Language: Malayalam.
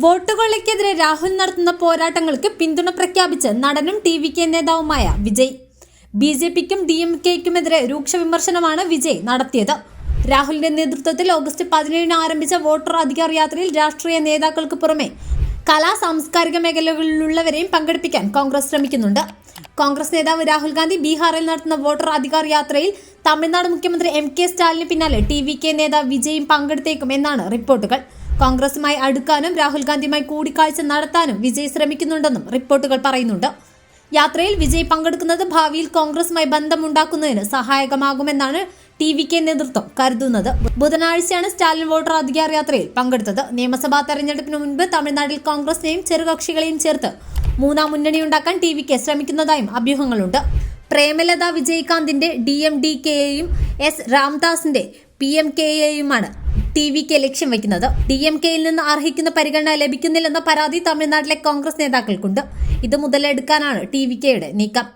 വോട്ടുകൊള്ളയ്ക്കെതിരെ രാഹുൽ നടത്തുന്ന പോരാട്ടങ്ങൾക്ക് പിന്തുണ പ്രഖ്യാപിച്ച് നടനും ടി.വി.കെ നേതാവുമായ വിജയ്. ബി.ജെ.പിക്കും ഡി.എം.കെയ്ക്കുമെതിരെ രൂക്ഷ വിമർശനമാണ് വിജയ് നടത്തിയത്. രാഹുലിന്റെ നേതൃത്വത്തിൽ ഓഗസ്റ്റ് 17 ആരംഭിച്ച വോട്ടർ അധികാർ യാത്രയിൽ രാഷ്ട്രീയ നേതാക്കൾക്ക് പുറമെ കലാ സാംസ്കാരിക മേഖലകളിലുള്ളവരെയും പങ്കെടുപ്പിക്കാൻ കോൺഗ്രസ് ശ്രമിക്കുന്നുണ്ട്. കോൺഗ്രസ് നേതാവ് രാഹുൽ ഗാന്ധി ബീഹാറിൽ നടത്തുന്ന വോട്ടർ അധികാർ യാത്രയിൽ തമിഴ്നാട് മുഖ്യമന്ത്രി എം.കെ. സ്റ്റാലിന് പിന്നാലെ ടി.വി.കെ നേതാവ് വിജയും പങ്കെടുത്തേക്കും എന്നാണ് റിപ്പോർട്ടുകൾ. കോൺഗ്രസുമായി അടുക്കാനും രാഹുൽ ഗാന്ധിയുമായി കൂടിക്കാഴ്ച നടത്താനും വിജയ് ശ്രമിക്കുന്നുണ്ടെന്നും റിപ്പോർട്ടുകൾ പറയുന്നുണ്ട്. യാത്രയിൽ വിജയ് പങ്കെടുക്കുന്നത് ഭാവിയിൽ കോൺഗ്രസുമായി ബന്ധമുണ്ടാക്കുന്നതിന് സഹായകമാകുമെന്നാണ് ടി.വി.കെ നേതൃത്വം കരുതുന്നത്. ബുധനാഴ്ചയാണ് സ്റ്റാലിൻ വോട്ടർ അധികാർ യാത്രയിൽ പങ്കെടുത്തത്. നിയമസഭാ തെരഞ്ഞെടുപ്പിന് മുൻപ് തമിഴ്നാട്ടിൽ കോൺഗ്രസിനെയും ചെറുകക്ഷികളെയും ചേർത്ത് മൂന്നാം മുന്നണിയുണ്ടാക്കാൻ ടി.വി.കെ ശ്രമിക്കുന്നതായും അഭ്യൂഹങ്ങളുണ്ട്. പ്രേമലത വിജയകാന്തിന്റെ ഡി.എം.ഡി.കെയെയും എസ് രാംദാസിന്റെ പി.എം.കെയെയുമാണ് ടി.വി.കെ ലക്ഷ്യം വയ്ക്കുന്നത്. ഡി.എം.കെയിൽ നിന്ന് അർഹിക്കുന്ന പരിഗണന ലഭിക്കുന്നില്ലെന്ന പരാതി തമിഴ്നാട്ടിലെ കോൺഗ്രസ് നേതാക്കൾക്കുണ്ട്. ഇത് മുതലെടുക്കാനാണ് ടി.വി.കെയുടെ നീക്കം.